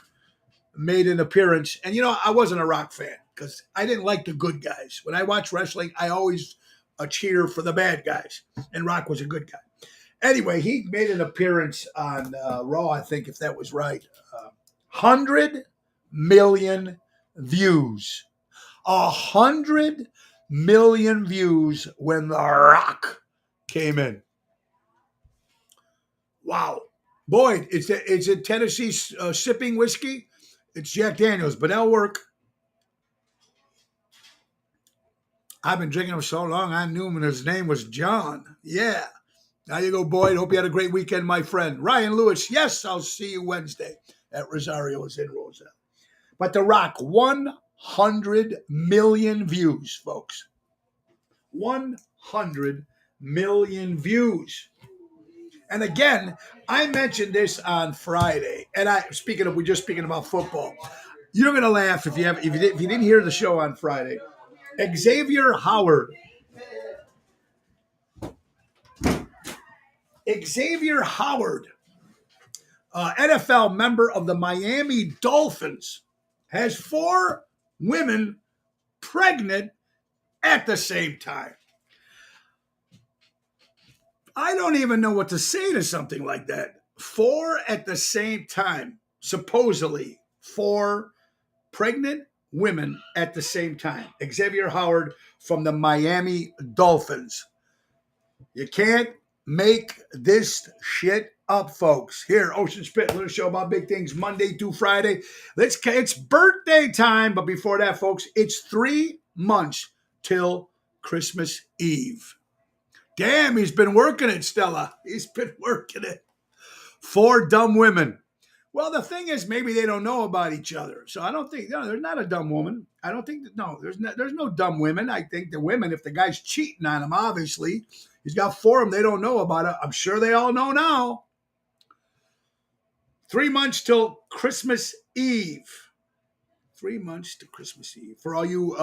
made an appearance, and I wasn't a Rock fan because I didn't like the good guys. When I watch wrestling, I always cheer for the bad guys, and Rock was a good guy. Anyway, he made an appearance on Raw, I think, if that was right. 100 million views. 100 million views when The Rock came in. Wow. Boyd, is it Tennessee sipping whiskey? It's Jack Daniels, but that'll work. I've been drinking him so long, I knew him and his name was John. Yeah. Now you go, Boyd. Hope you had a great weekend, my friend. Ryan Lewis, yes, I'll see you Wednesday at Rosario's in Roselle. But The Rock, 100 million views, folks. 100 million views. And again, I mentioned this on Friday, and we're just speaking about football. You're gonna laugh if you didn't hear the show on Friday. Xavier Howard, NFL member of the Miami Dolphins, has 4 women pregnant at the same time. I don't even know what to say to something like that. 4 at the same time, supposedly 4 pregnant women at the same time. Xavier Howard from the Miami Dolphins. You can't make this shit up, folks. Here, Ocean Spit, little show about big things Monday through Friday. It's birthday time, but before that, folks, it's 3 months till Christmas Eve. Damn, he's been working it, Stella. He's been working it. 4 dumb women. Well, the thing is, maybe they don't know about each other. So I don't think, no, there's not a dumb woman. I don't think that, no, there's no dumb women. I think the women, if the guy's cheating on them, obviously, he's got 4 of them, they don't know about it. I'm sure they all know now. 3 months till Christmas Eve. 3 months to Christmas Eve. For all you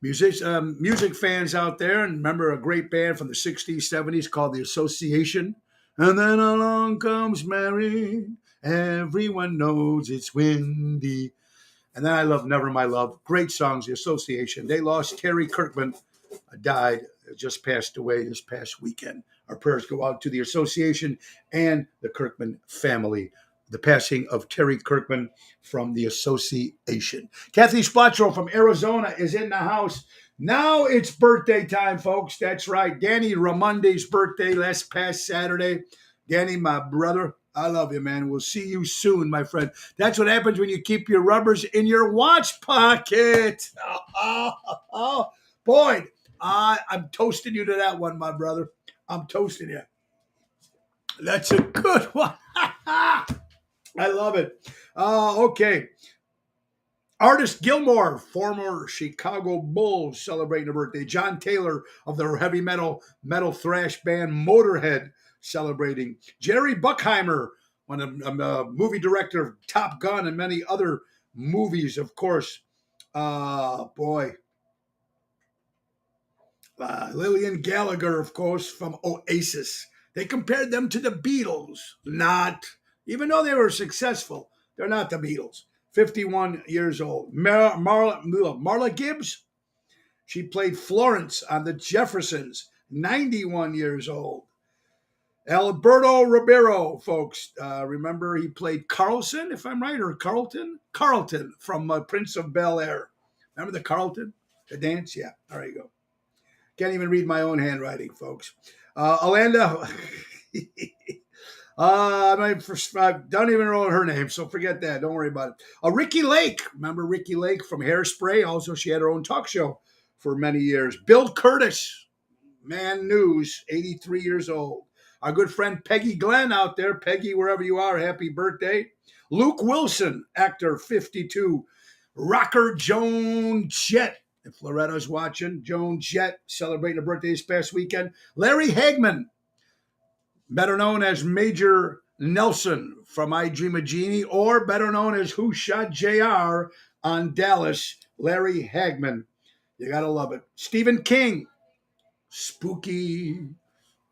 music fans out there, and remember a great band from the 60s, 70s called The Association. And then along comes Mary. Everyone knows it's windy. And then I love Never My Love. Great songs, The Association. They lost Terry Kirkman, died, just passed away this past weekend. Our prayers go out to the Association and the Kirkman family. The passing of Terry Kirkman from the Association. Kathy Splatro from Arizona is in the house. Now it's birthday time, folks. That's right. Danny Ramonde's birthday last past Saturday. Danny, my brother, I love you, man. We'll see you soon, my friend. That's what happens when you keep your rubbers in your watch pocket. Oh, Boyd, I'm toasting you to that one, my brother. I'm toasting you. That's a good one. I love it. Okay. Artist Gilmore, former Chicago Bulls, celebrating a birthday. John Taylor of the heavy metal thrash band Motorhead, celebrating. Jerry Bruckheimer, one of movie director of Top Gun and many other movies, of course. Lillian Gallagher, of course, from Oasis. They compared them to the Beatles. Not, even though they were successful, they're not the Beatles. 51 years old. Marla Gibbs, she played Florence on The Jeffersons, 91 years old. Alberto Ribeiro, folks, remember he played Carlson, if I'm right, or Carlton? Carlton from Prince of Bel-Air. Remember the Carlton? The dance? Yeah, there you go. Can't even read my own handwriting, folks. Alanda, I don't even know her name, so forget that. Don't worry about it. Ricky Lake, remember Ricky Lake from Hairspray? Also, she had her own talk show for many years. Bill Curtis, Man News, 83 years old. Our good friend Peggy Glenn out there. Peggy, wherever you are, happy birthday. Luke Wilson, actor, 52. Rocker Joan Jett. If Loretta's watching, Joan Jett celebrating a birthday this past weekend. Larry Hagman, better known as Major Nelson from I Dream of Jeannie, or better known as Who Shot JR on Dallas. Larry Hagman. You got to love it. Stephen King, spooky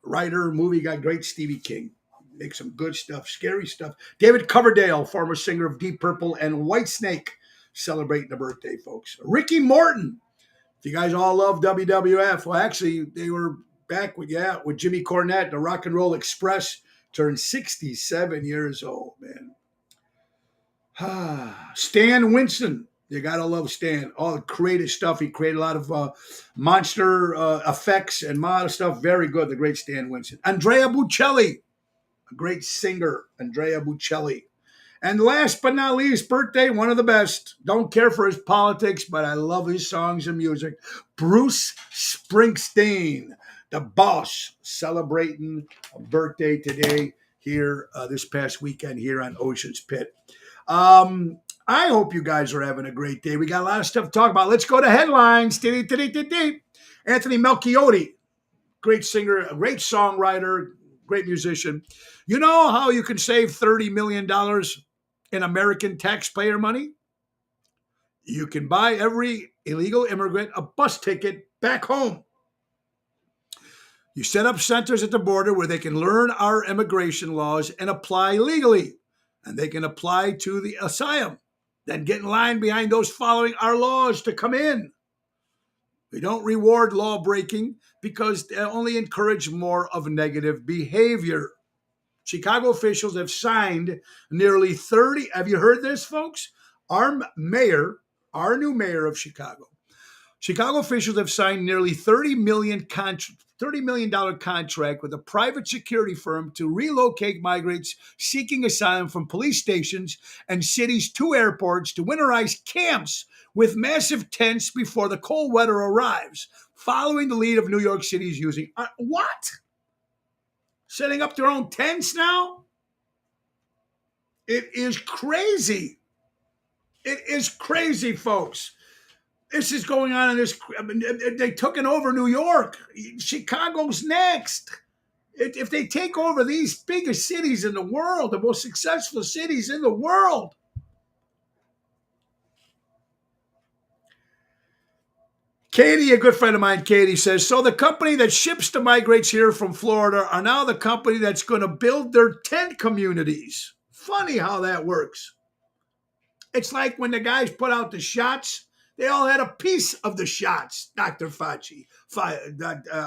writer, movie guy, great Stevie King. Makes some good stuff, scary stuff. David Coverdale, former singer of Deep Purple and Whitesnake, celebrating a birthday, folks. Ricky Morton. If you guys all love WWF, well, actually, they were back with Jimmy Cornette. The Rock and Roll Express turned 67 years old, man. Stan Winston. You got to love Stan. All the creative stuff. He created a lot of monster effects and model stuff. Very good, the great Stan Winston. Andrea Bocelli, a great singer, Andrea Bocelli. And last but not least, birthday, one of the best. Don't care for his politics, but I love his songs and music. Bruce Springsteen, the boss, celebrating a birthday today here this past weekend here on Ocean's Pit. I hope you guys are having a great day. We got a lot of stuff to talk about. Let's go to headlines. Anthony Melchiotti, great singer, a great songwriter, great musician. You know how you can save $30 million in American taxpayer money? You can buy every illegal immigrant a bus ticket back home. You set up centers at the border where they can learn our immigration laws and apply legally. And they can apply to the asylum. Then get in line behind those following our laws to come in. We don't reward law breaking because they only encourage more of negative behavior. Chicago officials have signed nearly 30, have you heard this, folks? Our mayor, our new mayor of Chicago. Chicago officials have signed nearly $30 million contract with a private security firm to relocate migrants seeking asylum from police stations and cities to airports to winterize camps with massive tents before the cold weather arrives, following the lead of New York City's using what? Setting up their own tents now? It is crazy. It is crazy, folks. This is going on in this. I mean, they took it over New York. Chicago's next. If they take over these biggest cities in the world, the most successful cities in the world. Katie, a good friend of mine, Katie says, so the company that ships the migrants here from Florida are now the company that's going to build their tent communities. Funny how that works. It's like when the guys put out the shots, they all had a piece of the shots, Dr. Fauci,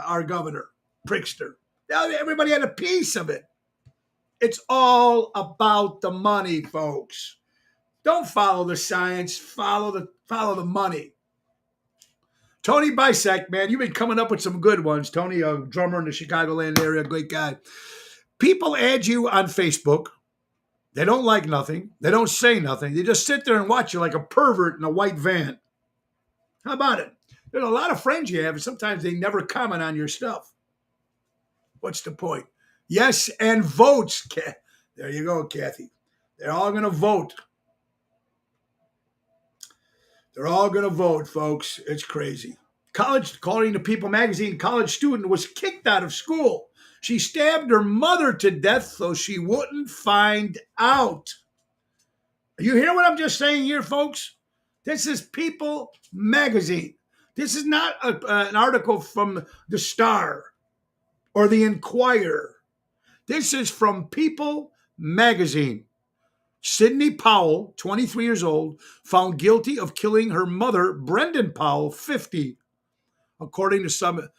our governor, Prickster. Everybody had a piece of it. It's all about the money, folks. Don't follow the science, follow the money. Tony Bisek, man, you've been coming up with some good ones. Tony, a drummer in the Chicagoland area, great guy. People add you on Facebook. They don't like nothing. They don't say nothing. They just sit there and watch you like a pervert in a white van. How about it? There's a lot of friends you have, and sometimes they never comment on your stuff. What's the point? Yes, and votes. There you go, Kathy. They're all going to vote. They're all going to vote, folks. It's crazy. College, according to People magazine, college student was kicked out of school. She stabbed her mother to death so she wouldn't find out. You hear what I'm just saying here, folks? This is People magazine. This is not an article from The Star or The Inquirer. This is from People magazine. Sidney Powell, 23 years old, found guilty of killing her mother, Brendan Powell, 50, according to some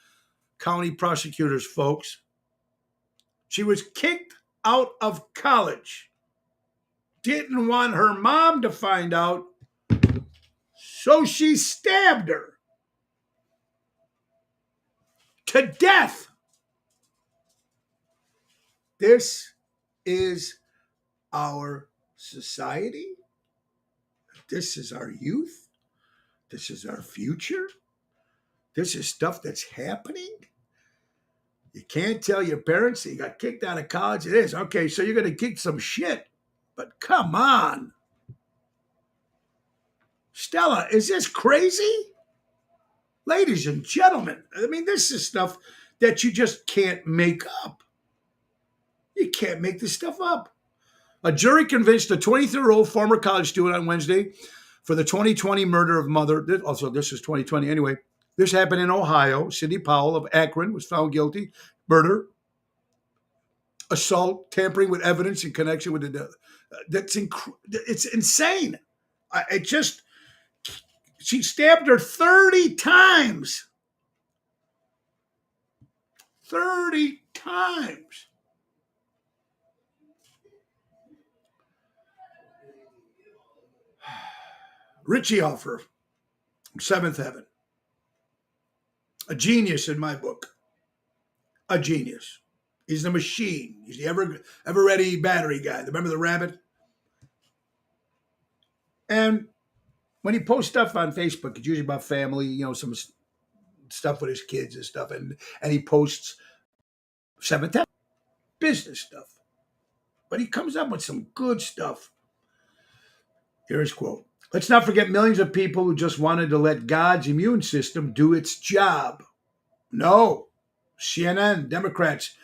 county prosecutors, folks. She was kicked out of college. Didn't want her mom to find out, so she stabbed her to death. This is our society. This is our youth. This is our future. This is stuff that's happening. You can't tell your parents that you got kicked out of college. It is. Okay, so you're going to kick some shit. But come on. Stella, is this crazy? Ladies and gentlemen, I mean, this is stuff that you just can't make up. You can't make this stuff up. A jury convinced a 23-year-old former college student on Wednesday for the 2020 murder of mother. Also, this is 2020 anyway. This happened in Ohio. Sidney Powell of Akron was found guilty. Murder, assault, tampering with evidence in connection with the death. It's insane. She stabbed her 30 times. 30 times. Richie Hoffer, Seventh Heaven. A genius in my book. A genius. He's the machine. He's the ever ready battery guy. Remember the rabbit? And when he posts stuff on Facebook, it's usually about family, some stuff with his kids and stuff. And he posts Seventh Heaven, business stuff. But he comes up with some good stuff. Here's his quote. Let's not forget millions of people who just wanted to let God's immune system do its job. No. CNN, Democrats,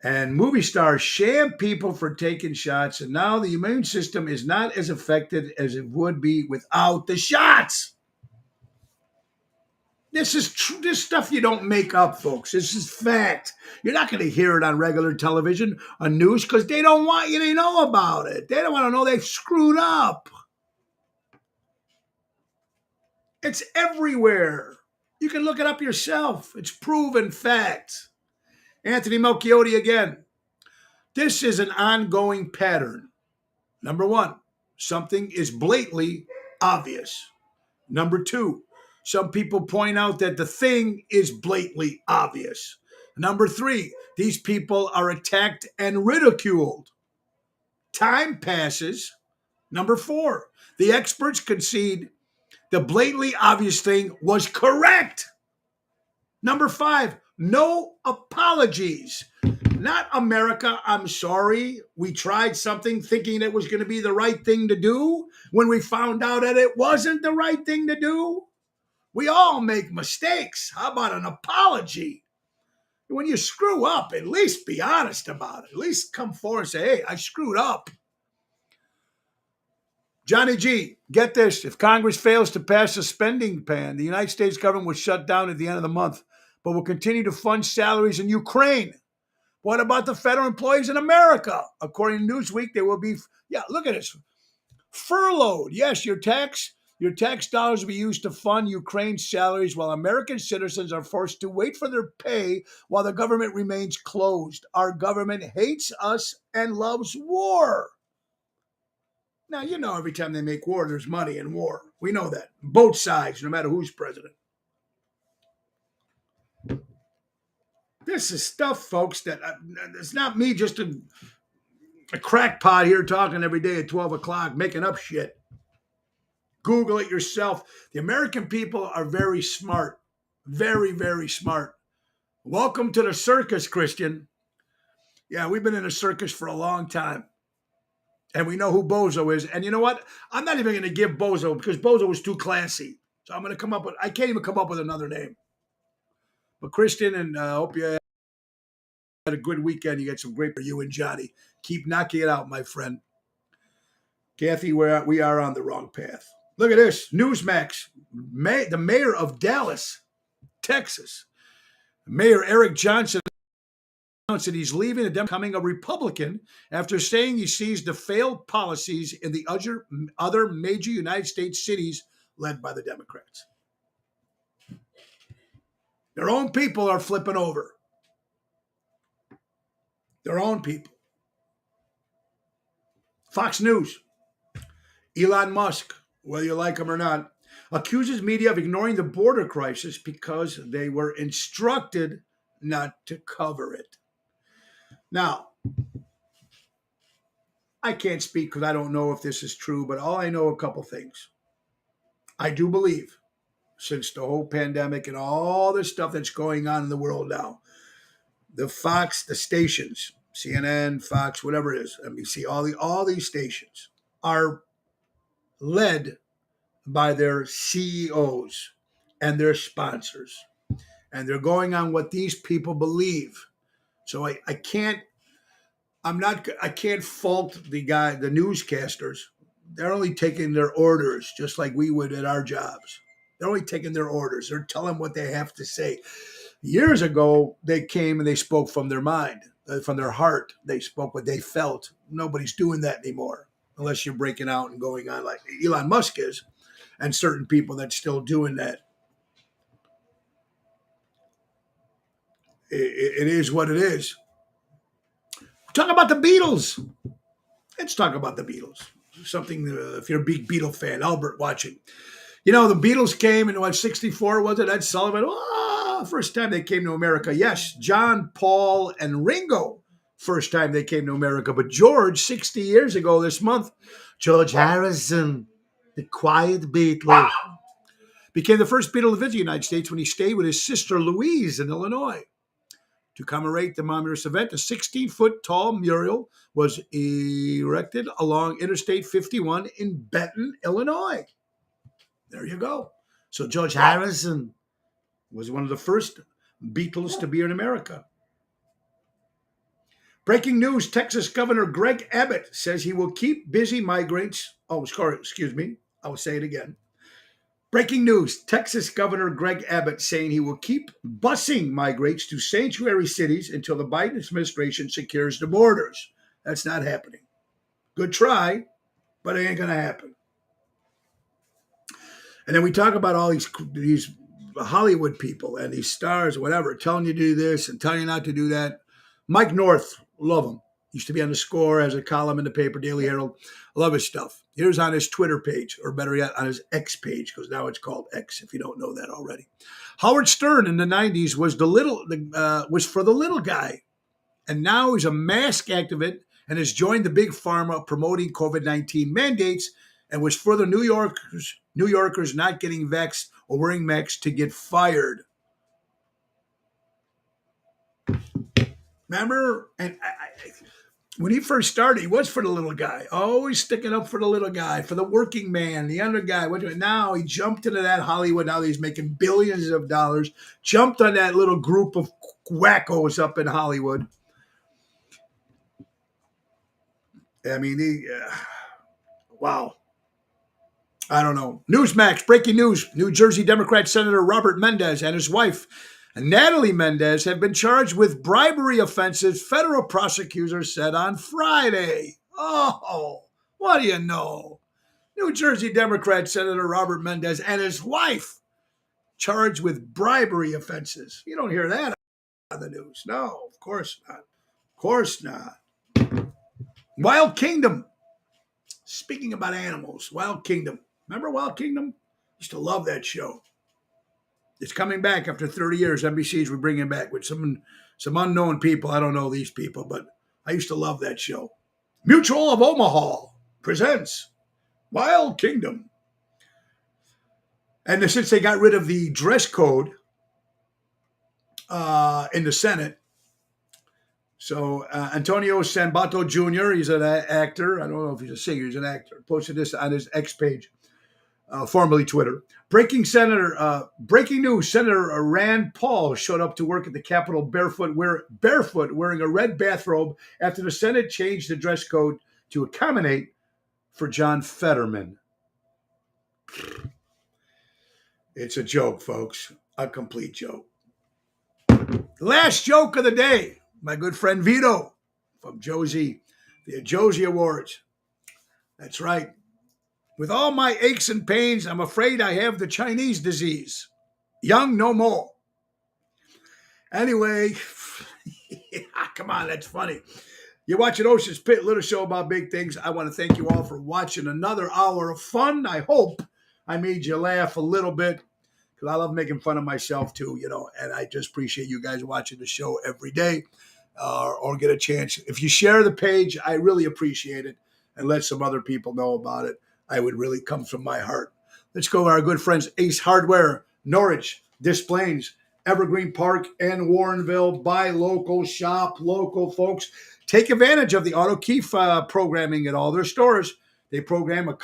and movie stars sham people for taking shots, and now the immune system is not as effective as it would be without the shots. This is this stuff you don't make up, folks. This is fact. You're not going to hear it on regular television, on news, because they don't want you to know about it. They don't want to know they've screwed up. It's everywhere. You can look it up yourself. It's proven fact. Anthony Melchioti again. This is an ongoing pattern. Number one, something is blatantly obvious. Number two, some people point out that the thing is blatantly obvious. Number three, these people are attacked and ridiculed. Time passes. Number four, the experts concede the blatantly obvious thing was correct. Number five, no apologies. Not America, I'm sorry. We tried something thinking it was going to be the right thing to do when we found out that it wasn't the right thing to do. We all make mistakes. How about an apology? When you screw up, at least be honest about it. At least come forward and say, hey, I screwed up. Johnny G, get this. If Congress fails to pass a spending ban, the United States government will shut down at the end of the month, but will continue to fund salaries in Ukraine. What about the federal employees in America? According to Newsweek, there will be, look at this. Furloughed. Yes, your tax dollars will be used to fund Ukraine's salaries while American citizens are forced to wait for their pay while the government remains closed. Our government hates us and loves war. Now, every time they make war, there's money in war. We know that. Both sides, no matter who's president. This is stuff, folks, that it's not me just a crackpot here talking every day at 12 o'clock, making up shit. Google it yourself. The American people are very smart. Very, very smart. Welcome to the circus, Christian. Yeah, we've been in a circus for a long time. And we know who Bozo is. And you know what? I'm not even going to give Bozo because Bozo was too classy. So I'm going to I can't even come up with another name. But Christian, and I hope you had a good weekend. You got some great for you and Johnny. Keep knocking it out, my friend. Kathy, we are on the wrong path. Look at this. Newsmax. The mayor of Dallas, Texas. Mayor Eric Johnson announced that he's leaving and becoming a Republican after saying he sees the failed policies in the other major United States cities led by the Democrats. Their own people are flipping over. Their own people. Fox News. Elon Musk, whether you like him or not, accuses media of ignoring the border crisis because they were instructed not to cover it. Now, I can't speak because I don't know if this is true, but all I know a couple things. I do believe, since the whole pandemic and all this stuff that's going on in the world now, the stations, CNN, Fox, whatever it is, NBC, all these stations are led by their CEOs and their sponsors. And they're going on what these people believe. So I can't fault the newscasters. They're only taking their orders just like we would at our jobs. They're only taking their orders. They're telling what they have to say. Years ago, they came and they spoke from their mind, from their heart. They spoke what they felt. Nobody's doing that anymore, unless you're breaking out and going on like Elon Musk is, and certain people that's still doing that. It is what it is. Talk about the Beatles. Let's talk about the Beatles. Something, if you're a big Beatle fan, Albert watching. The Beatles came in, 64 was it? Ed Sullivan. First time they came to America. Yes, John, Paul, and Ringo. First time they came to America. But George, 60 years ago this month, George Harrison, the quiet Beatle, became the first Beatle to visit the United States when he stayed with his sister Louise in Illinois. To commemorate the momentous event, a 16-foot tall mural was erected along Interstate 51 in Benton, Illinois. There you go. So George Harrison was one of the first Beatles to be in America. Breaking news, Texas Governor Greg Abbott says he will keep busy migrants. Oh, excuse me. I will say it again. Breaking news, Texas Governor Greg Abbott saying he will keep busing migrants to sanctuary cities until the Biden administration secures the borders. That's not happening. Good try, but it ain't going to happen. And then we talk about all these Hollywood people and these stars, whatever, telling you to do this and telling you not to do that. Mike North, love him. Used to be on the Score as a column in the paper, Daily Herald. I love his stuff. Here's on his Twitter page, or better yet, on his X page, because now it's called X, if you don't know that already. Howard Stern in the 90s was was for the little guy. And now he's a mask activist and has joined the big pharma promoting COVID-19 mandates and was for the New Yorkers not getting vaxxed or wearing masks to get fired. Remember? And when he first started, he was for the little guy, always sticking up for the little guy, for the working man, the under guy. Now he jumped into that Hollywood. Now he's making billions of dollars, jumped on that little group of wackos up in Hollywood. I mean, wow. I don't know. Newsmax, breaking news. New Jersey Democrat Senator Robert Mendez and his wife, Natalie Mendez, have been charged with bribery offenses, federal prosecutors said on Friday. Oh, what do you know? New Jersey Democrat Senator Robert Mendez and his wife charged with bribery offenses. You don't hear that on the news. No, of course not. Of course not. Wild Kingdom. Speaking about animals, Wild Kingdom. Remember Wild Kingdom? Used to love that show. It's coming back after 30 years. NBC's bringing back with some unknown people. I don't know these people, but I used to love that show. Mutual of Omaha presents Wild Kingdom. And since they got rid of the dress code in the Senate, so Antonio Sambato Jr., he's an actor. I don't know if he's a singer. He's an actor. Posted this on his X page, formerly Twitter. Breaking news, Senator Rand Paul showed up to work at the Capitol barefoot wearing a red bathrobe after the Senate changed the dress code to accommodate for John Fetterman. It's a joke, folks. A complete joke. Last joke of the day. My good friend Vito from Josie, the Josie Awards. That's right. With all my aches and pains, I'm afraid I have the Chinese disease. Young no more. Anyway, come on, that's funny. You're watching Ocean's Pit, little show about big things. I want to thank you all for watching another hour of fun. I hope I made you laugh a little bit, because I love making fun of myself too, and I just appreciate you guys watching the show every day. Or get a chance. If you share the page, I really appreciate it, and let some other people know about it. I would really come from my heart. Let's go to our good friends, Ace Hardware, Norwich, Des Plaines, Evergreen Park, and Warrenville. Buy local, shop local, folks. Take advantage of the auto key programming at all their stores. They program and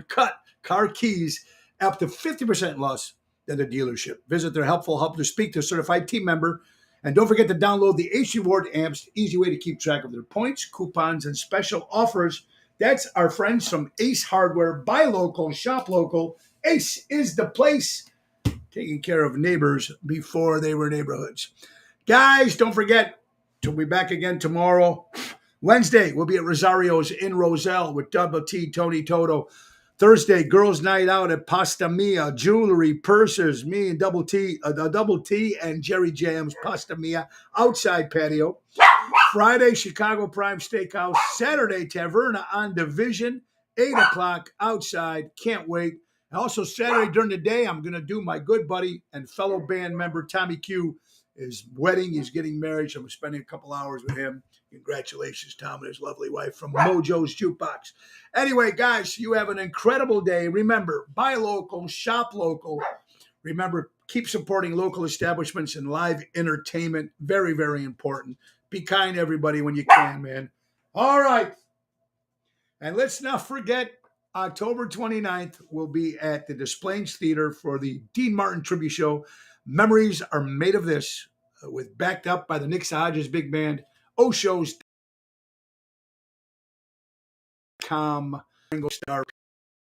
cut car keys up to 50% less than the dealership. Visit their helpful hub to speak to a certified team member. And don't forget to download the Ace Reward apps, easy way to keep track of their points, coupons, and special offers. That's our friends from Ace Hardware. Buy local, shop local. Ace is the place, taking care of neighbors before they were neighborhoods. Guys, don't forget, we'll be back again tomorrow. Wednesday, we'll be at Rosario's in Roselle with Double T, Tony Toto. Thursday, girls' night out at Pasta Mia, jewelry, purses, me and Double T and Jerry Jams, Pasta Mia, outside patio. Friday, Chicago Prime Steakhouse. Saturday, Taverna on Division, 8 o'clock outside. Can't wait. And also Saturday during the day, I'm going to do my good buddy and fellow band member Tommy Q, his wedding. He's getting married, so I'm spending a couple hours with him. Congratulations, Tom, and his lovely wife from Mojo's Jukebox. Anyway, guys, you have an incredible day. Remember, buy local, shop local. Remember, keep supporting local establishments and live entertainment. Very, very important. Be kind to everybody when you can, man. All right. And let's not forget, October 29th, we'll be at the Des Plaines Theater for the Dean Martin Tribute Show. Memories are made of this, with backed up by the Nick Hodges Big Band. Oshos.com. Ringo Starr.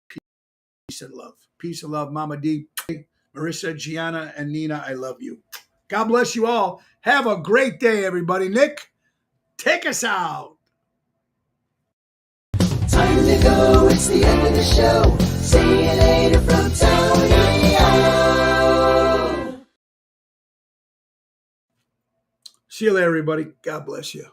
Peace and love. Peace and love, Mama D, Marissa, Gianna, and Nina. I love you. God bless you all. Have a great day, everybody. Nick, take us out. Time to go. It's the end of the show. See you later from Tony O. See you later, everybody. God bless you.